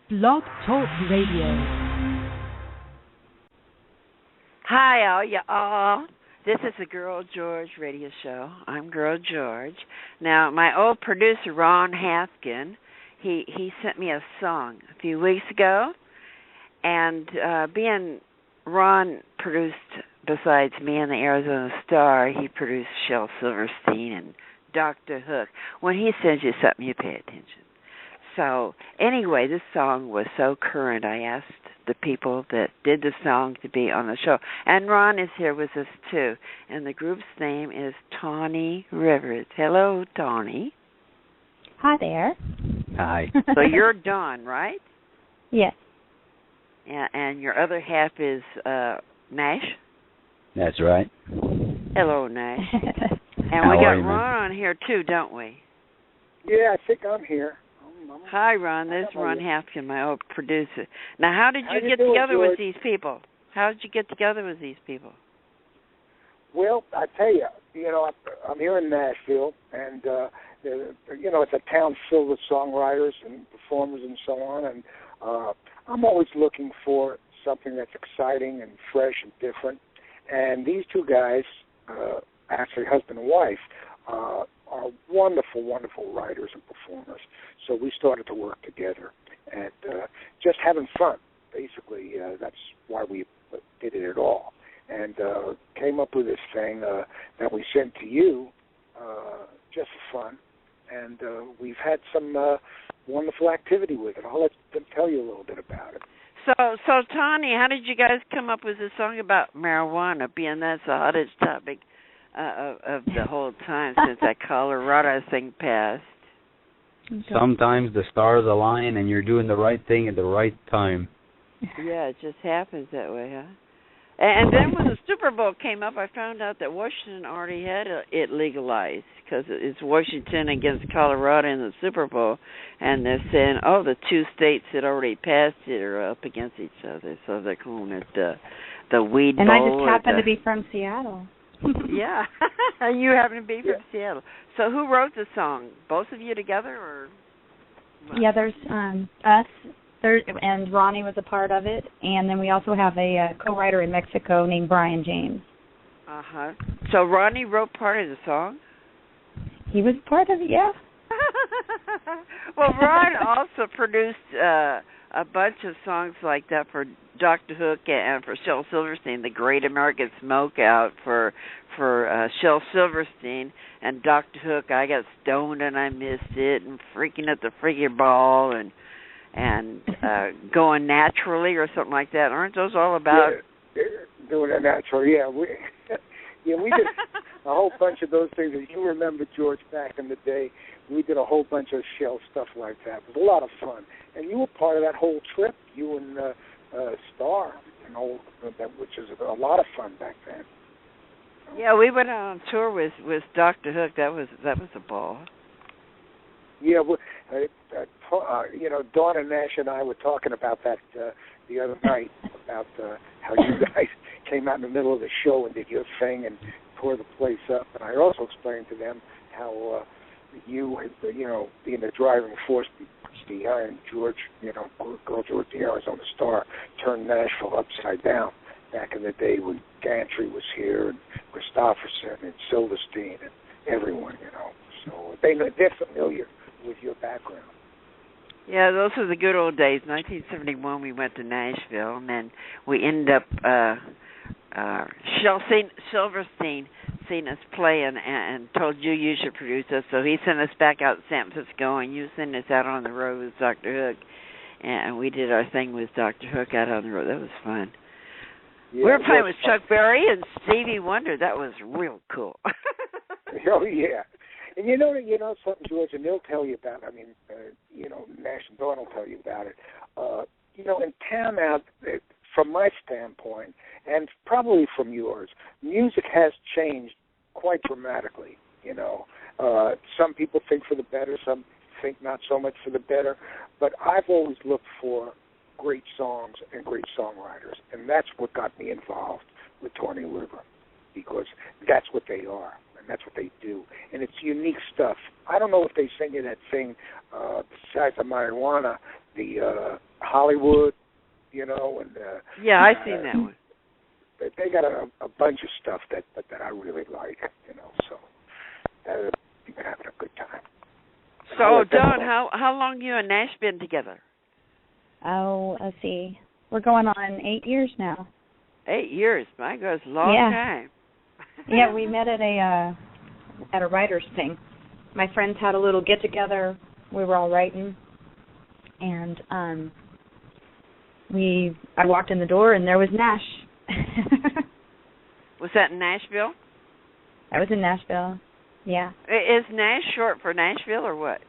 Blog Talk Radio. Hi, all y'all. This is the Girl George radio show. I'm Girl George. Now, my old producer, Ron Haffkine, he sent me a song a few weeks ago, and being Ron produced, besides me and the Arizona Star, he produced Shel Silverstein and Dr.Hook. When he sends you something, you pay attention. So, anyway, this song was so current, I asked the people that did the song to be on the show. And Ron is here with us, too. And the group's name is Tawny Rivers. Hello, Tawny. Hi there. Hi. So you're Dawn, right? Yes. Yeah, and your other half is Nash? That's right. Hello, Nash. And How we got are you, Ron on here, too, don't we? Yeah, I think I'm here. Hi, Ron. This is Ron Haffkine, my old producer. Now, how did you get doing, together George? with these people? How did you get together with these people? Well, I tell you, I'm here in Nashville, and, it's a town filled with songwriters and performers and so on, and I'm always looking for something that's exciting and fresh and different. And these two guys, actually husband and wife, are wonderful, wonderful writers and performers. So we started to work together and just having fun, basically. That's why we did it at all. And came up with this thing that we sent to you just for fun. And we've had some wonderful activity with it. I'll let them tell you a little bit about it. So Tawny, how did you guys come up with this song about marijuana, being that's the hottest topic of the whole time since that Colorado thing passed? Sometimes the stars align and you're doing the right thing at the right time. Yeah, it just happens that way, huh? And then when the Super Bowl came up, I found out that Washington already had it legalized because it's Washington against Colorado in the Super Bowl, and they're saying, the two states that already passed it are up against each other, so they're calling it the Weed Bowl. And I just happen to be from Seattle. Yeah, you happen to be from Seattle. So who wrote the song? Both of you together, or? What? Yeah, there's us. And Ronnie was a part of it, and then we also have a co-writer in Mexico named Brian James. Uh-huh. So Ronnie wrote part of the song? He was part of it, yeah. Well, Ron also produced a bunch of songs like that for Dr.Hook and for Shel Silverstein, The Great American Smokeout for Shel Silverstein, and Dr.Hook, I Got Stoned and I Missed It, and Freaking at the Freaking Ball, and Going Naturally or something like that. Aren't those all about? Yeah, doing it naturally, yeah. We did a whole bunch of those things. As you remember, George, back in the day, we did a whole bunch of Shel stuff like that. It was a lot of fun. And you were part of that whole trip, you and Star, which is a lot of fun back then. Yeah, we went on tour with Dr.Hook. That was a ball. Yeah, Dawn and Nash and I were talking about that the other night, about how you guys came out in the middle of the show and did your thing and tore the place up. And I also explained to them how you, being the driving force behind George, Girl George, the Arizona Star, turned Nashville upside down back in the day when Gantry was here and Christopherson and Silverstein and everyone, So they're familiar with your background. Yeah, those were the good old days. 1971, we went to Nashville, and then we ended up Silverstein seen us play and told you should produce us, so he sent us back out to San Francisco, and you sent us out on the road with Dr. Hook, and we did our thing with Dr. Hook out on the road. That was fun. Yeah, we were playing with Chuck Berry and Stevie Wonder. That was real cool. Oh, yeah. And you know something, George, and they'll tell you about it. I mean, Nash and Dawn will tell you about it. In town now, from my standpoint, and probably from yours, music has changed quite dramatically. Some people think for the better, some think not so much for the better. But I've always looked for great songs and great songwriters, and that's what got me involved with Tawny River, because that's what they are. That's what they do. And it's unique stuff. I don't know if they sing you that thing, besides the marijuana, the Hollywood, you know, and yeah, I've seen that one. They got a bunch of stuff that I really like, you know. So you've been having a good time. So, Dawn, how long you and Nash been together? Oh, let's see. We're going on 8 years now. 8 years, my God, it's a long time. Yeah, we met at a writers' thing. My friends had a little get together. We were all writing, and I walked in the door, and there was Nash. Was that in Nashville? I was in Nashville. Yeah. Is Nash short for Nashville or what?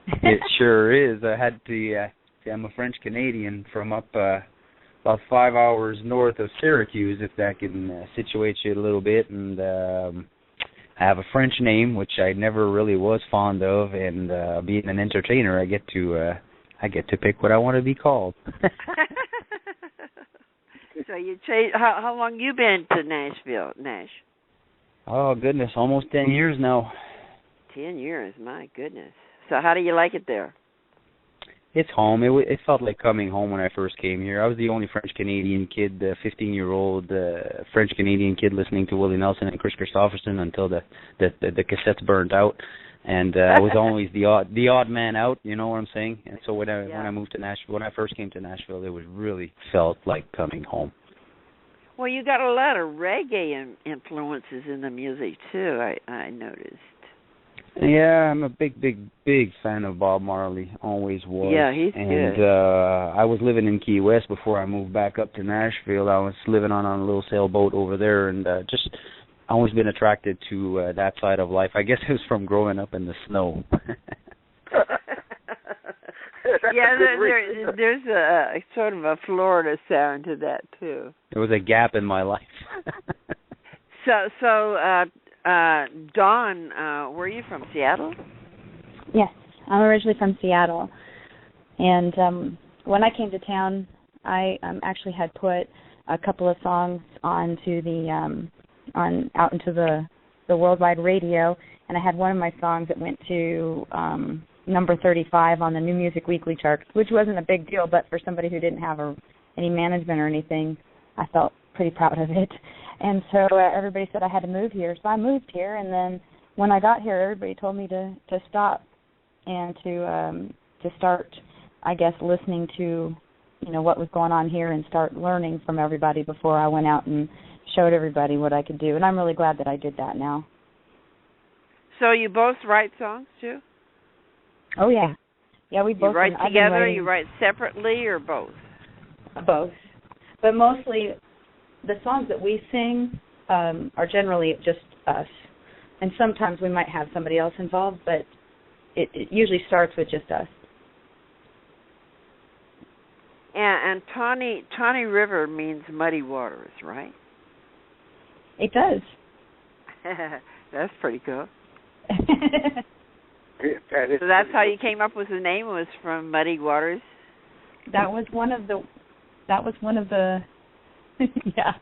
It sure is. I had to. I'm a French Canadian from up about 5 hours north of Syracuse, if that can situate you a little bit. And I have a French name, which I never really was fond of. And being an entertainer, I get to pick what I want to be called. So you changed. How long you been to Nashville, Nash? Oh goodness, almost 10 years now. 10 years, my goodness. So how do you like it there? It's home. It felt like coming home when I first came here. I was the only French-Canadian kid, 15-year-old French-Canadian kid listening to Willie Nelson and Chris Christopherson until the cassettes burned out. And I was always the odd man out, you know what I'm saying? And so when I moved to Nashville, when I first came to Nashville, it was really felt like coming home. Well, you got a lot of reggae influences in the music too. I noticed. Yeah, I'm a big fan of Bob Marley. Always was. Yeah, he's good. And I was living in Key West before I moved back up to Nashville. I was living on a little sailboat over there, and just always been attracted to that side of life. I guess it was from growing up in the snow. Yeah, there's a sort of a Florida sound to that too. There was a gap in my life. So, Dawn, were you from Seattle? Yes, I'm originally from Seattle, and when I came to town, I actually had put a couple of songs onto out into the worldwide radio, and I had one of my songs that went to number 35 on the New Music Weekly charts, which wasn't a big deal, but for somebody who didn't have any management or anything, I felt pretty proud of it. And so everybody said I had to move here, so I moved here. And then when I got here, everybody told me to stop and to start, I guess, listening to what was going on here and start learning from everybody before I went out and showed everybody what I could do. And I'm really glad that I did that now. So you both write songs too? Oh yeah, we both. You write together? You write separately, or both? Both, but mostly the songs that we sing are generally just us, and sometimes we might have somebody else involved, but it usually starts with just us. And Tawny River means muddy waters, right? It does. That's pretty cool. So that's how you came up with the name, was from Muddy Waters? That was one of the yeah,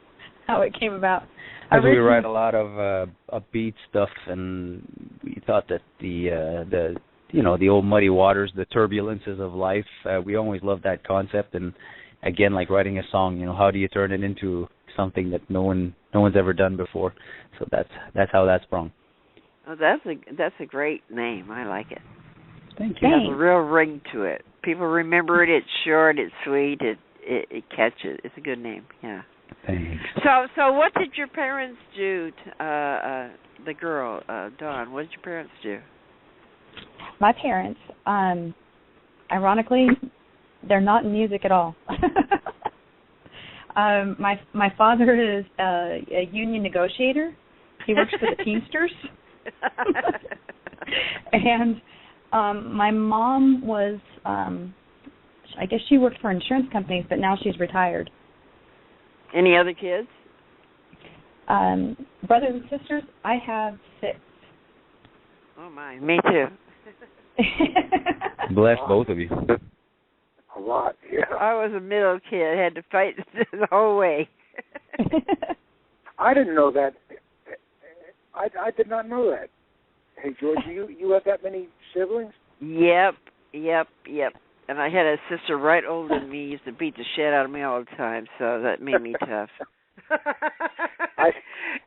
how it came about. As we write a lot of upbeat stuff, and we thought that the old muddy waters, the turbulences of life, we always loved that concept. And again, like writing a song, how do you turn it into something that no one's ever done before? So that's how that sprung. Oh, that's a great name. I like it. Thank you. It has a real ring to it. People remember it. It's short. It's sweet. It catches. It's a good name. Yeah. Thanks. So what did your parents do? The girl, Dawn. What did your parents do? My parents, ironically, they're not in music at all. My father is a union negotiator. He works for the Teamsters. And my mom was, I guess she worked for insurance companies, but now she's retired. Any other kids? Brothers and sisters, I have 6. Oh, my. Me too. Bless both of you. A lot, yeah. I was a middle kid. I had to fight the whole way. I didn't know that. I did not know that. Hey, George, you have that many siblings? Yep. And I had a sister right older than me, used to beat the shit out of me all the time, so that made me tough.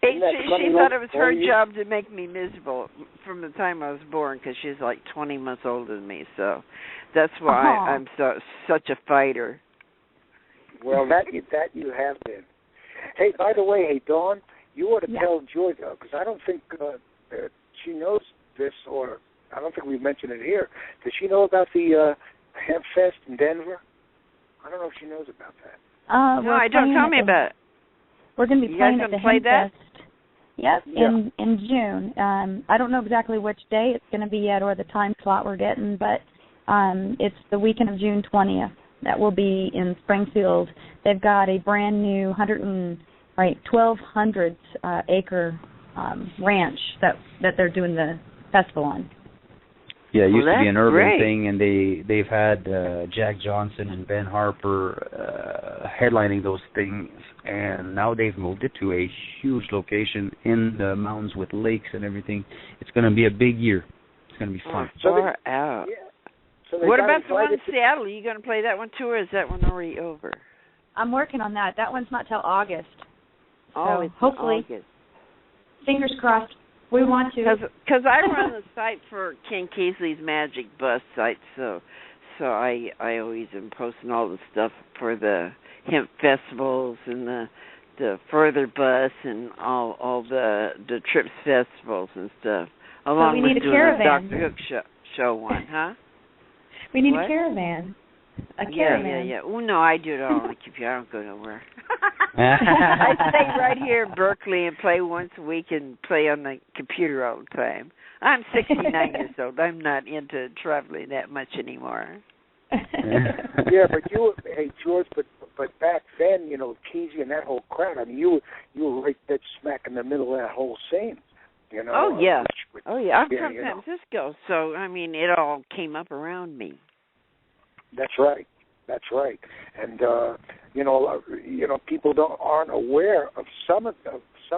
She thought it was her job to make me miserable from the time I was born, because she's like 20 months older than me, so that's why I'm such a fighter. Well, that you have been. Hey, by the way, hey, Dawn, you ought to tell Georgia, because I don't think she knows this, or I don't think we mentioned it here. Does she know about the Hemp Fest in Denver? I don't know if she knows about that. No, I don't. Tell me about it. We're going to be playing at the Hemp Fest. Yes, yeah. in June. I don't know exactly which day it's going to be yet or the time slot we're getting, but it's the weekend of June 20th. That will be in Springfield. They've got a brand new 1,200 acre ranch that they're doing the festival on. Yeah, it used to be an urban great. thing, and they've had Jack Johnson and Ben Harper headlining those things, and now they've moved it to a huge location in the mountains with lakes and everything. It's going to be a big year. It's going to be fun. Far out. Yeah. So what about the one in Seattle? Are you going to play that one too, or is that one already over? I'm working on that. That one's not till August. Oh, so it's hopefully, August. Fingers crossed. We want to. Because I run the site for Ken Casey's Magic Bus site, so I always am posting all the stuff for the hemp festivals and the Further Bus and all the Trips festivals and stuff. Along with doing the Dr. Hook show one, huh? We need a caravan. A caravan. Yeah. Oh, no, I do it all on the computer. I don't go nowhere. I stay right here in Berkeley and play once a week and play on the computer all the time. I'm 69 years old. I'm not into traveling that much anymore. Yeah, but hey, George, but back then, Kesey and that whole crowd, I mean, you were right dead smack in the middle of that whole scene. Oh, yeah. I'm from San Francisco, so, I mean, it all came up around me. That's right. And people aren't aware of some of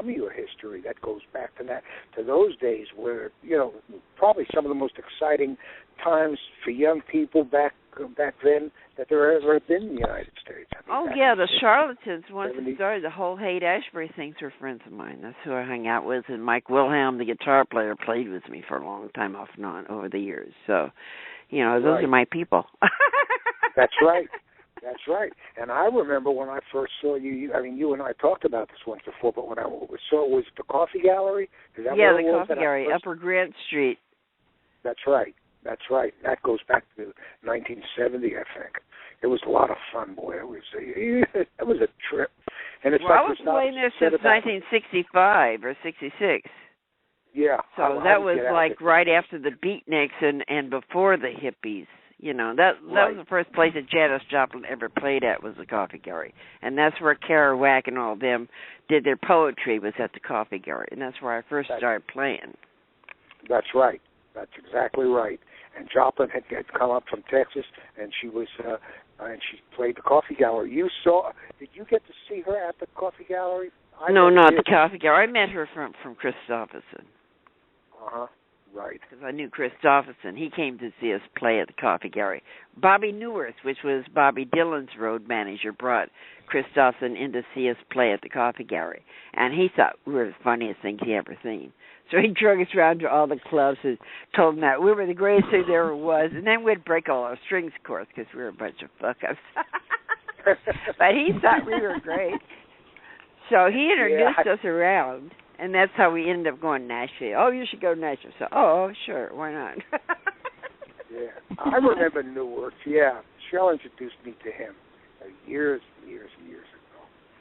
your history that goes back to those days where probably some of the most exciting times for young people back then that there ever been in the United States. The Charlatans, once it started, the whole Haight-Ashbury things were friends of mine. That's who I hung out with, and Mike Wilhelm, the guitar player, played with me for a long time off and on over the years. So, those are my people. That's right. And I remember when I first saw you, I mean, you and I talked about this once before, but when I saw it was the Coffee Gallery? Is that the it was? Coffee Gallery, Upper Grant Street. That's right. That goes back to 1970, I think. It was a lot of fun, boy. It was a trip. And it's I was playing there since 1965 or 66. Yeah. So that was like right after the Beatniks and before the hippies. That was the first place that Janis Joplin ever played at, was the Coffee Gallery. And that's where Kerouac and all of them did their poetry, was at the Coffee Gallery. And that's where I first started playing. That's right. That's exactly right. And Joplin had come up from Texas, and she was and she played the Coffee Gallery. Did you get to see her at the Coffee Gallery? No, not the Coffee Gallery. I met her from Christopherson. Right. Because I knew Christopherson. He came to see us play at the Coffee Gallery. Bobby Newirth, which was Bobby Dylan's road manager, brought Christopherson in to see us play at the Coffee Gallery. And he thought we were the funniest things he ever seen. So he drug us around to all the clubs and told them that we were the greatest thing there ever was. And then we'd break all our strings, of course, because we were a bunch of fuck-ups. But he thought we were great. So he introduced us around. And that's how we ended up going to Nashville. Oh, you should go to Nashville. So, sure, why not? Yeah, I remember Newark. Yeah, Shell introduced me to him years ago.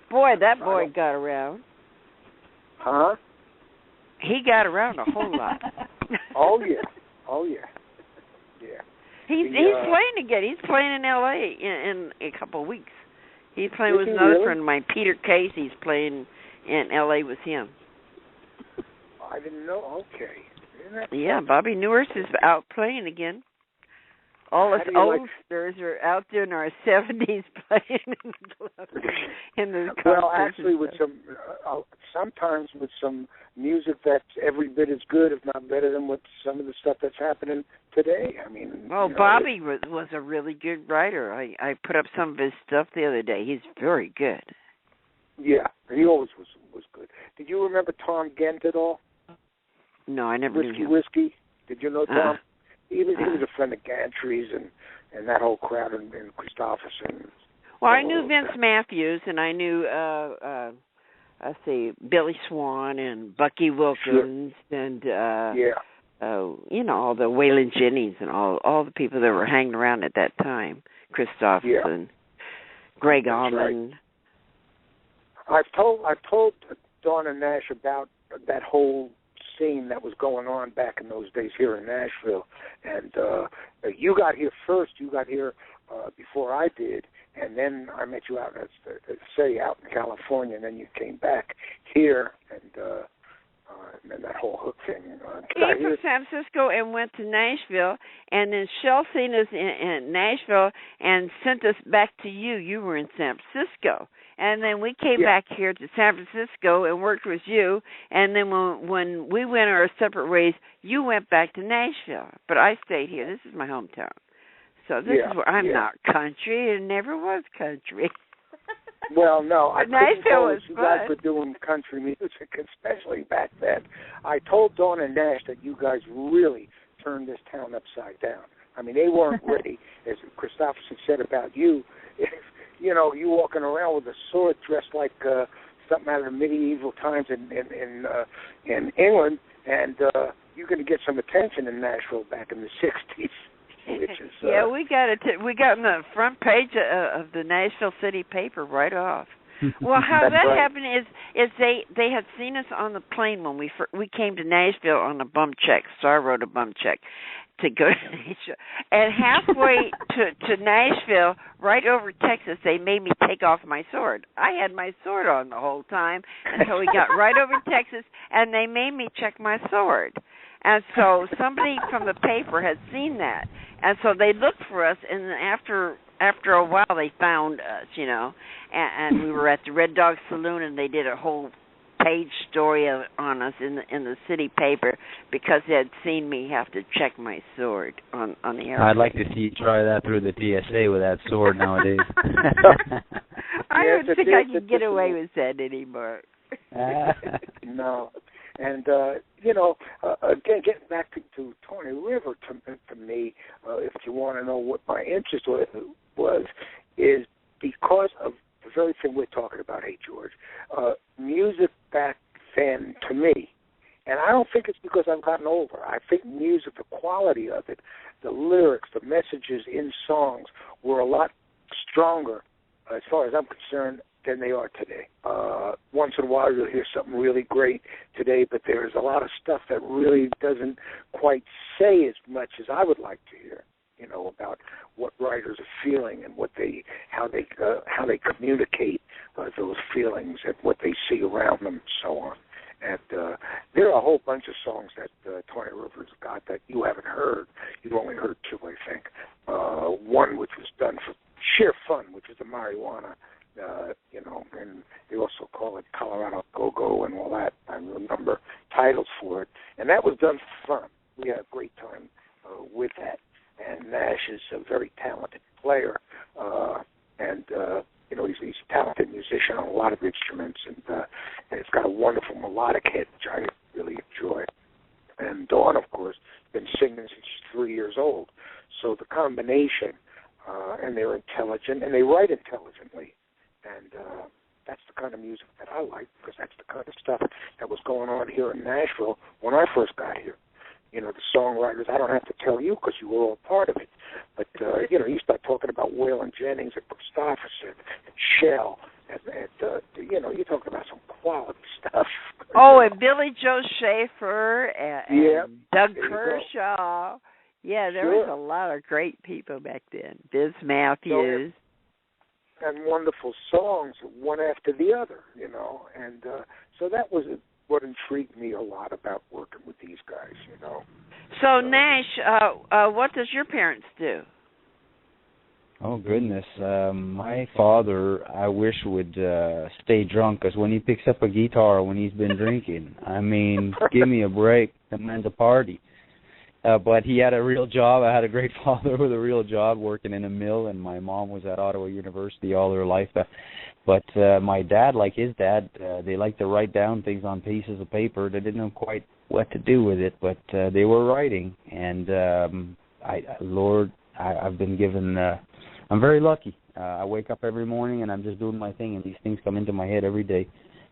Boy, that boy got around. Huh? He got around a whole lot. Oh yeah. He's playing again. He's playing in L.A. in a couple of weeks. He's playing with another friend of mine, Peter Case. He's playing in L.A. with him. I didn't know. Okay. Yeah, Bobby Newirth is out playing again. All us oldsters are out there in our 70s playing in the well, actually, with some sometimes with some music that's every bit as good, if not better, than what some of the stuff that's happening today. I mean, well, Bobby was a really good writer. I put up some of his stuff the other day. He's very good. Yeah, he always was good. Did you remember Tom Gent at all? No, I never knew him. Whiskey. Did you know Tom? He was a friend of Gantry's and that whole crowd and Christopherson. Well, I knew Vince Matthews, and I knew let's see, Billy Swan and Bucky Wilkins and you know, all the Waylon Jennings and all the people that were hanging around at that time. Christopherson, Greg Allman. Right. I've told Dawn and Nash about that whole scene that was going on back in those days here in Nashville, and you got here first. You got here before I did, and then I met you out out in California, and then you came back here, and then that whole Hook thing. Came from San Francisco and went to Nashville, and then Shell seen us in Nashville and sent us back to you. You were in San Francisco. And then we came back here to San Francisco and worked with you. And then when we went our separate ways, you went back to Nashville. But I stayed here. This is my hometown. So this is where I'm not country and never was country. Well, no, I couldn't tell if you guys were fun. doing country music, especially back then. I told Dawn and Nash that you guys really turned this town upside down. I mean, they weren't ready, as Christopherson said about you. If, you know, you walking around with a sword dressed like something out of the medieval times in England, and you're going to get some attention in Nashville back in the 60s. Which is, we got on the front page of the Nashville City paper right off. Well, how that happened is they had seen us on the plane when we came to Nashville on a bum check. So I wrote a bum check to go to Nashville. And halfway to Nashville, right over Texas, they made me take off my sword. I had my sword on the whole time until we got right over Texas, and they made me check my sword. And so somebody from the paper had seen that. And so they looked for us, and after a while they found us, you know. And we were at the Red Dog Saloon, and they did a whole page story on us in the city paper because they had seen me have to check my sword on the airplane. I'd like to see you try that through the TSA with that sword nowadays. I don't think I can get away with that anymore. No. And, you know, again, getting back to Tawny River, to me, if you want to know what my interest was, is because of the very thing we're talking about, hey, George, music back then, to me, and I don't think it's because I've gotten older. I think music, the quality of it, the lyrics, the messages in songs were a lot stronger, as far as I'm concerned, than they are today. Once in a while you'll hear something really great today, but there's a lot of stuff that really doesn't quite say as much as I would like to hear, you know, about what writers are feeling and how they communicate those feelings and what they see around them and so on. And there are a whole bunch of songs that Tawny River's got that you haven't heard. You've only heard two, I think. One which was done for sheer fun, which is the marijuana. You know, and they also call it Colorado Go-Go and all that. I remember titles for it. And that was done for fun. We had a great time with that. And Nash is a very talented player. You know, he's a talented musician on a lot of instruments. And it's got a wonderful melodic head, which I really enjoy. And Dawn, of course, been singing since she's 3 years old. So the combination, and they're intelligent, and they write intelligently. And that's the kind of music that I like, because that's the kind of stuff that was going on here in Nashville when I first got here. You know, the songwriters, I don't have to tell you because you were all part of it. But, you know, you start talking about Waylon Jennings and Christopherson and Shell. And you know, you're talking about some quality stuff. Oh, and Billy Joe Schaefer and Doug Kershaw. Yeah, there was a lot of great people back then. Biz Matthews. And wonderful songs, one after the other, you know. And so that was what intrigued me a lot about working with these guys, you know. So, Nash, what does your parents do? Oh, goodness. My father, I wish, would stay drunk, because when he picks up a guitar when he's been drinking, I mean, give me a break. The man's a party. But he had a real job. I had a great father with a real job working in a mill, and my mom was at Ottawa University all her life. But my dad, like his dad, they liked to write down things on pieces of paper. They didn't know quite what to do with it, but they were writing. And I've been given... I'm very lucky. I wake up every morning and I'm just doing my thing, and these things come into my head every day.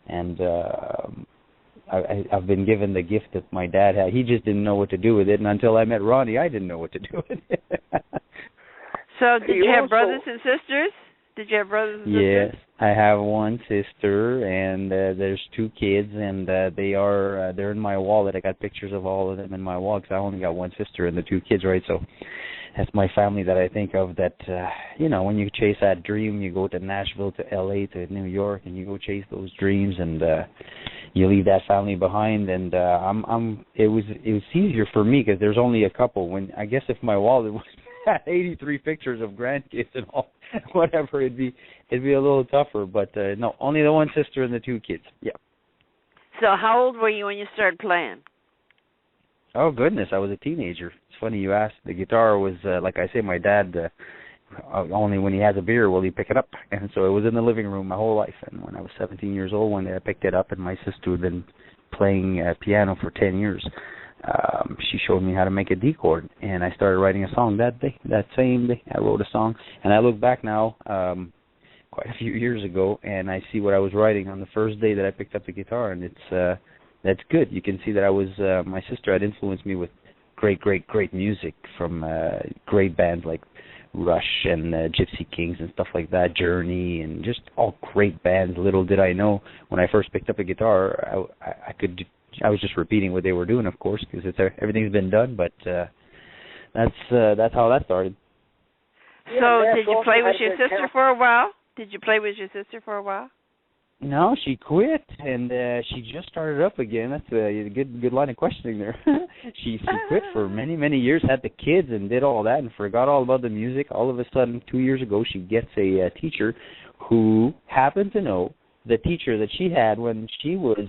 And I've been given the gift that my dad had. He just didn't know what to do with it, and until I met Ronnie, I didn't know what to do with it. So did you have brothers and sisters? Did you have brothers and sisters? Yes, I have one sister, and there's 2 kids, and they're in my wallet. I got pictures of all of them in my wall, because I only got one sister and the 2 kids, right? So that's my family that I think of, that, when you chase that dream, you go to Nashville, to L.A., to New York, and you go chase those dreams, and you leave that family behind. And it was easier for me, because there's only a couple. I guess if my wallet was 83 pictures of grandkids and all, whatever, it'd be a little tougher. But no, only the one sister and the 2 kids. Yeah. So how old were you when you started playing? Oh, goodness, I was a teenager. It's funny you asked. The guitar was, like I say, my dad, only when he has a beer will he pick it up. And so it was in the living room my whole life. And when I was 17 years old, one day I picked it up, and my sister had been playing piano for 10 years. She showed me how to make a D chord, and I started writing a song that same day. I wrote a song, and I look back now, quite a few years ago, and I see what I was writing on the first day that I picked up the guitar, and that's good. You can see that I was, my sister had influenced me with great music from great bands like Rush and Gypsy Kings and stuff like that, Journey, and just all great bands. Little did I know when I first picked up a guitar, I was just repeating what they were doing, of course, because everything's been done. But that's how that started. So did you play with your sister for a while? No, she quit, and she just started up again. That's a good line of questioning there. She quit for many years, had the kids, and did all that, and forgot all about the music. All of a sudden, 2 years ago, she gets a teacher who happened to know the teacher that she had when she was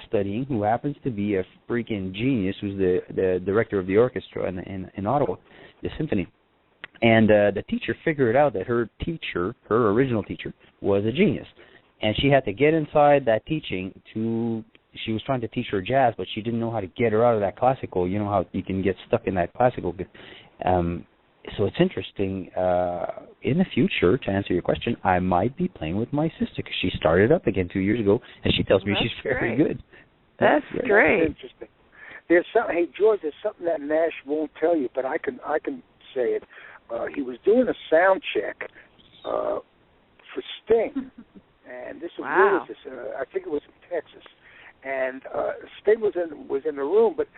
studying, who happens to be a freaking genius, who's the director of the orchestra in Ottawa, the symphony. And the teacher figured out that her original teacher, was a genius. And she had to get inside that teaching she was trying to teach her jazz, but she didn't know how to get her out of that classical. You know how you can get stuck in that classical. So it's interesting. In the future, to answer your question, I might be playing with my sister, because she started up again 2 years ago, and she tells me she's very good. That's great. That's interesting. There's something, hey George, there's something that Nash won't tell you, but I can say it. He was doing a sound check for Sting, and this wow. I think it was in Texas, and Sting was in the room, but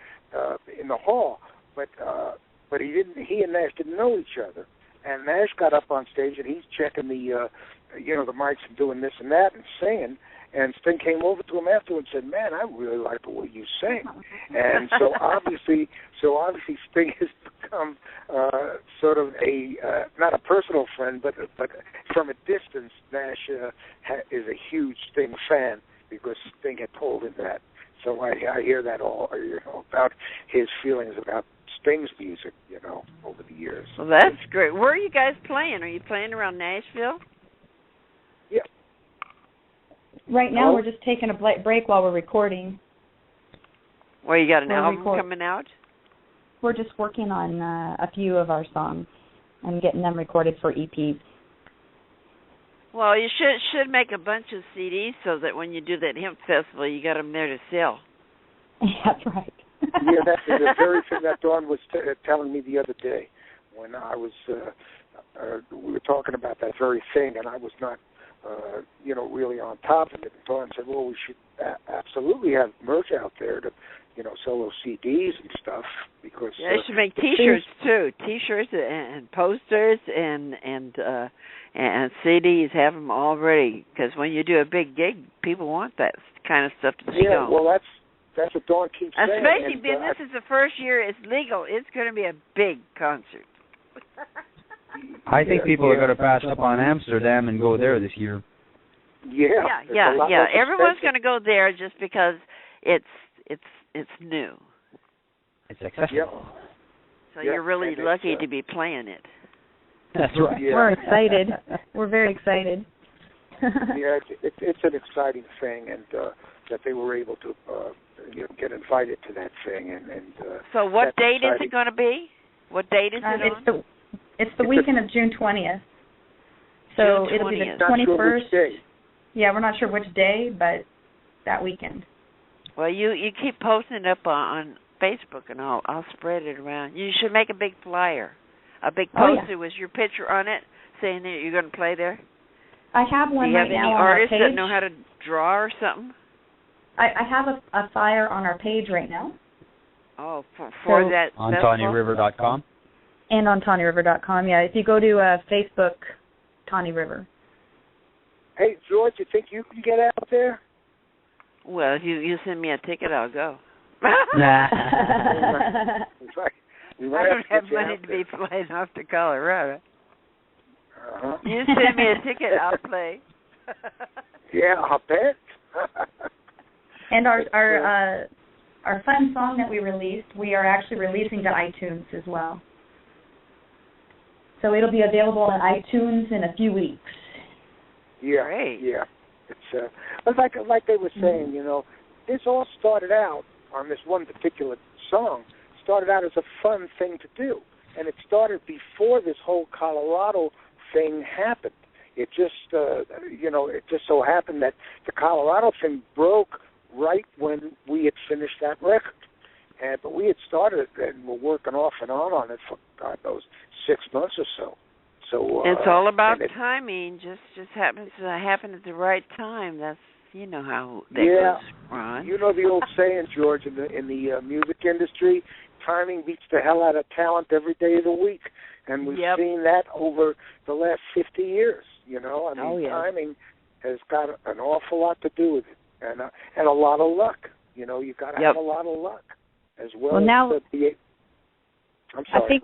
in the hall, but he and Nash didn't know each other. And Nash got up on stage, and he's checking the mics and doing this and that and singing. And Sting came over to him afterwards and said, "Man, I really like the way you sing." And so obviously Sting has become sort of not a personal friend, but from a distance, Nash is a huge Sting fan, because Sting had told him that. So I hear that all, about his feelings about Sting's music, over the years. Well, that's great. Where are you guys playing? Are you playing around Nashville? Yeah. Right now, we're just taking a break while we're recording. Well, you got an album coming out? We're just working on a few of our songs and getting them recorded for EPs. Well, you should make a bunch of CDs so that when you do that hemp festival, you got them there to sell. That's right. Yeah, that's the very thing that Dawn was telling me the other day when I was, we were talking about that very thing, and I was not, really on top of it. And Dawn said, well, we should absolutely have merch out there to, sell those CDs and stuff, because... Yeah, you should make T-shirts, too. T-shirts and posters and CDs, have them all ready, because when you do a big gig, people want that kind of stuff to see. Yeah, well, that's what Dawn keeps saying. Especially being this is the first year it's legal. It's going to be a big concert. I think people are going to pass up on Amsterdam and go there this year. Yeah. Everyone's going to go there just because it's new. It's accessible. Yep. So you're really lucky to be playing it. That's right. Yeah. We're excited. We're very excited. Yeah, it's an exciting thing, and that they were able to get invited to that thing. And so what date is it going to be? What date is it on? It's the weekend of June 20th. So it'll be the 21st. Sure which day. Yeah, we're not sure which day, but that weekend. Well, you keep posting it up on Facebook, and I'll spread it around. You should make a big flyer, a big poster with your picture on it, saying that you're going to play there. I have one right now on our page. Do you have any artists that know how to draw or something? I have a flyer on our page right now. Oh, for that. On TawnyRiver.com? And on TawnyRiver.com, yeah. If you go to Facebook, Tawny River. Hey, George, you think you can get out there? Well, if you send me a ticket, I'll go. Nah. I don't have money to be flying off to Colorado. Uh-huh. You send me a ticket, I'll play. Yeah, I'll bet. And our fun song that we released, we are actually releasing to iTunes as well. So it'll be available on iTunes in a few weeks. Yeah, great. Yeah. It's like they were saying, this all started out on this one particular song. Started out as a fun thing to do, and it started before this whole Colorado thing happened. It just, it just so happened that the Colorado thing broke right when we had finished that record. But we had started and were working off and on it for, God knows, 6 months or so. So it's all about timing. Just happens to happen at the right time. That's how that goes, Ron. You know the old saying, George, in the music industry, timing beats the hell out of talent every day of the week, and we've seen that over the last 50 years. Timing has got an awful lot to do with it, and a lot of luck. You got to have a lot of luck as well. Well, now, I'm sorry.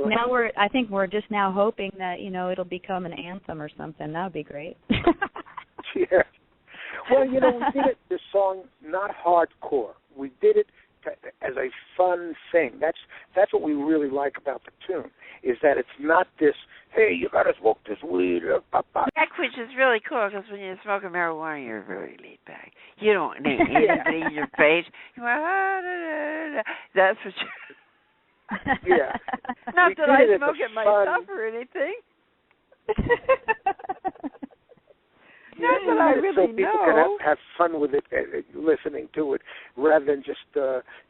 I think we're just now hoping that it'll become an anthem or something. That would be great. Yeah. Well, we did this song not hardcore. We did it as a fun thing. That's what we really like about the tune, is that it's not this, hey, you got to smoke this weed. Which is really cool, because when you're smoking marijuana, you're very laid back. You don't need anything in your face. That's what you... Yeah. Not that I smoke it myself or anything. Not that I really so people know. can have fun with it, listening to it, rather than just,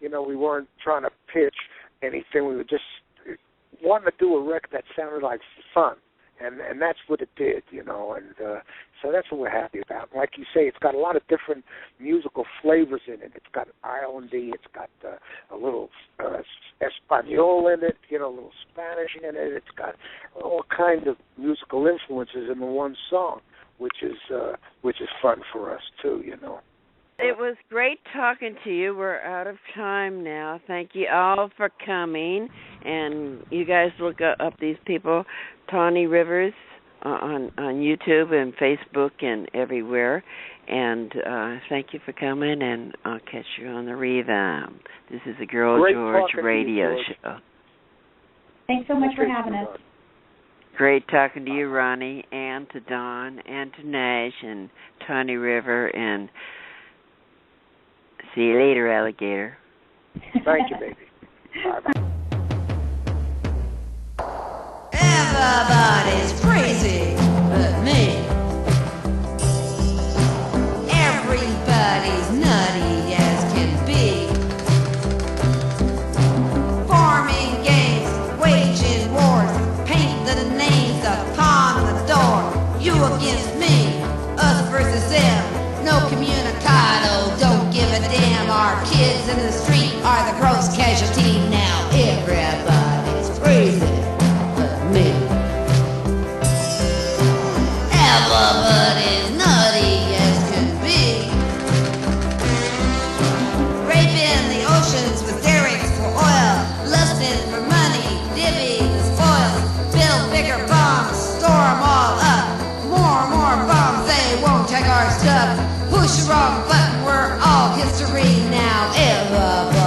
we weren't trying to pitch anything. We were just wanting to do a record that sounded like fun, and that's what it did, and so that's what we're happy about. Like you say, it's got a lot of different musical flavors in it. It's got islandy, it's got a little Espanol in it, a little Spanish in it. It's got all kinds of musical influences in the one song, which is fun for us too, It was great talking to you. We're out of time now. Thank you all for coming. And you guys look up these people, Tawny Rivers, on YouTube and Facebook and everywhere. And thank you for coming, and I'll catch you on the rhythm. This is the George Radio Show. Thanks so much for having us. Great talking to you, Ronnie, and to Don, and to Nash, and Tawny River, and see you later, alligator. Thank you, baby. Bye-bye. Everybody's crazy but me. Everybody's nutty as can be. Forming gangs, waging wars, paint the names upon the door. You against me, us versus them. No communicado, don't give a damn. Our kids in the street are the gross casualty now. Everybody's crazy but me. push the wrong button, we're all history now. Everybody.